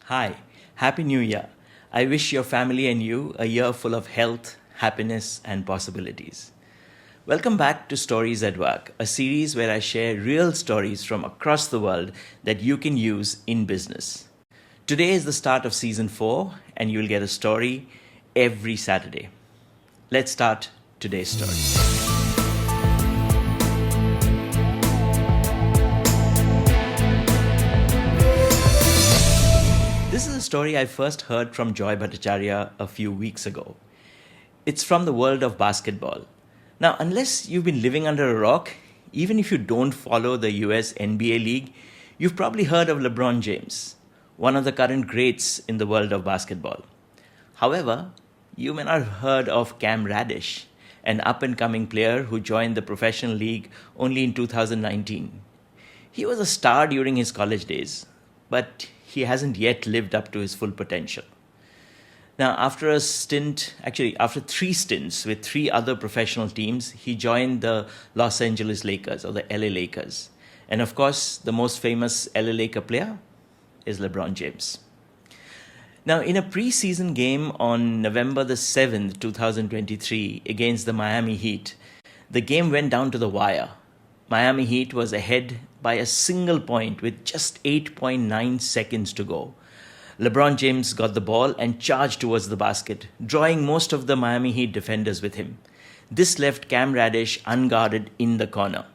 Hi, Happy New Year. I wish your family and you a year full of health, happiness, and possibilities. Welcome back to Stories at Work, a series where I share real stories from across the world that you can use in business. Today is the start of season 4, and you'll get a story every Saturday. Let's start today's story. This is a story I first heard from Joy Bhattacharya a few weeks ago. It's from the world of basketball. Now, unless you've been living under a rock, even if you don't follow the US NBA League, you've probably heard of LeBron James, one of the current greats in the world of basketball. However, you may not have heard of Cam Radish, an up-and-coming player who joined the professional league only in 2019. He was a star during his college days, but he hasn't yet lived up to his full potential. Now, after 3 stints with 3 other professional teams, he joined the Los Angeles Lakers, or the LA Lakers. And of course, the most famous LA Laker player is LeBron James. Now, in a preseason game on November the 7th, 2023, against the Miami Heat, the game went down to the wire. Miami Heat was ahead by a single point with just 8.9 seconds to go. LeBron James got the ball and charged towards the basket, drawing most of the Miami Heat defenders with him. This left Cam Radish unguarded in the corner.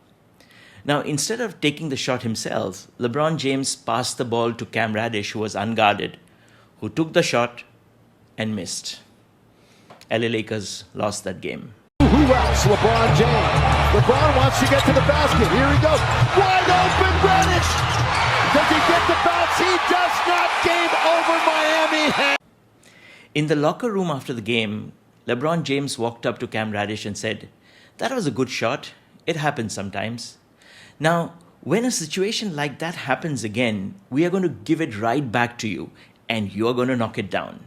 Now, instead of taking the shot himself, LeBron James passed the ball to Cam Radish, who was unguarded, who took the shot and missed. LA Lakers lost that game. Who else? LeBron James. LeBron wants to get to the basket. Here he goes. Wide open Radish. Does he get the bounce? He does not. Game over, Miami. In the locker room after the game, LeBron James walked up to Cam Radish and said, "That was a good shot. It happens sometimes." Now, when a situation like that happens again, we are going to give it right back to you, and you're going to knock it down.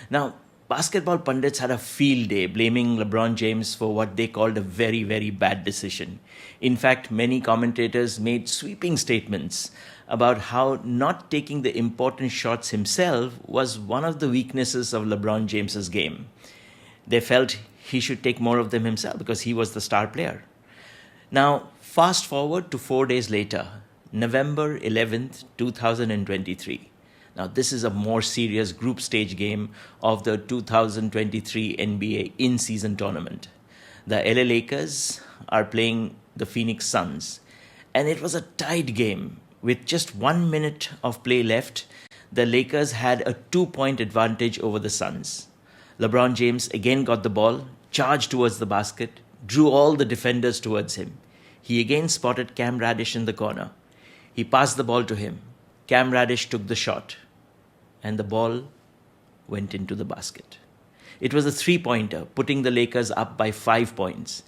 Now, basketball pundits had a field day blaming LeBron James for what they called a very, very bad decision. In fact, many commentators made sweeping statements about how not taking the important shots himself was one of the weaknesses of LeBron James's game. They felt he should take more of them himself because he was the star player. Now, fast forward to 4 days later, November 11th, 2023. Now, this is a more serious group stage game of the 2023 NBA in-season tournament. The LA Lakers are playing the Phoenix Suns, and it was a tight game. With just 1 minute of play left, the Lakers had a 2-point advantage over the Suns. LeBron James again got the ball, charged towards the basket, drew all the defenders towards him. He again spotted Cam Radish in the corner. He passed the ball to him. Cam Radish took the shot, and the ball went into the basket. It was a 3-pointer, putting the Lakers up by 5 points.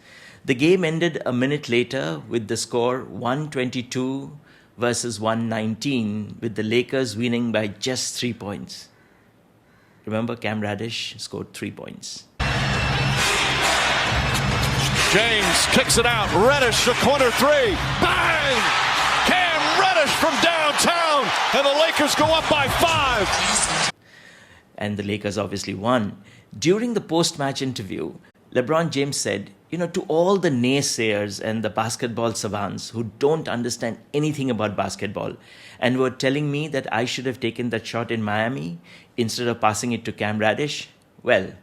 The game ended a minute later with the score 122 versus 119, with the Lakers winning by just 3 points. Remember, Cam Radish scored 3 points. James kicks it out. Reddish, a corner 3. Bang! Cam Reddish from downtown, and the Lakers go up by 5. And the Lakers obviously won. During the post-match interview, LeBron James said, to all the naysayers and the basketball savants who don't understand anything about basketball and were telling me that I should have taken that shot in Miami instead of passing it to Cam Radish, well,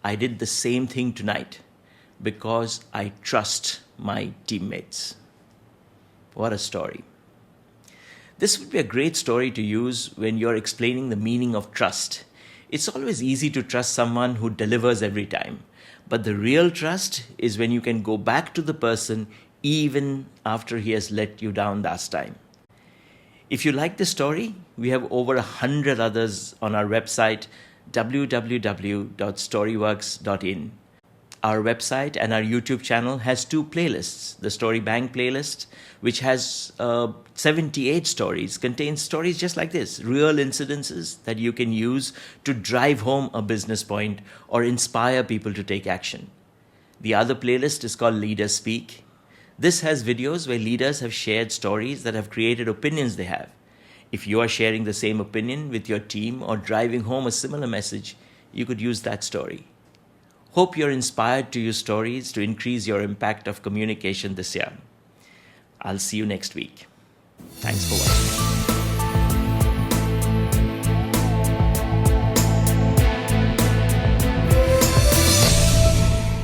I did the same thing tonight because I trust my teammates. What a story. This would be a great story to use when you're explaining the meaning of trust. It's always easy to trust someone who delivers every time. But the real trust is when you can go back to the person even after he has let you down last time. If you like this story, we have over 100 others on our website, www.storyworks.in. Our website and our YouTube channel has 2 playlists. The Story Bank playlist, which has 78 stories, contains stories just like this, real incidences that you can use to drive home a business point or inspire people to take action. The other playlist is called Leaders Speak. This has videos where leaders have shared stories that have created opinions they have. If you are sharing the same opinion with your team or driving home a similar message, you could use that story. Hope you're inspired to use stories to increase your impact of communication this year. I'll see you next week. Thanks for watching.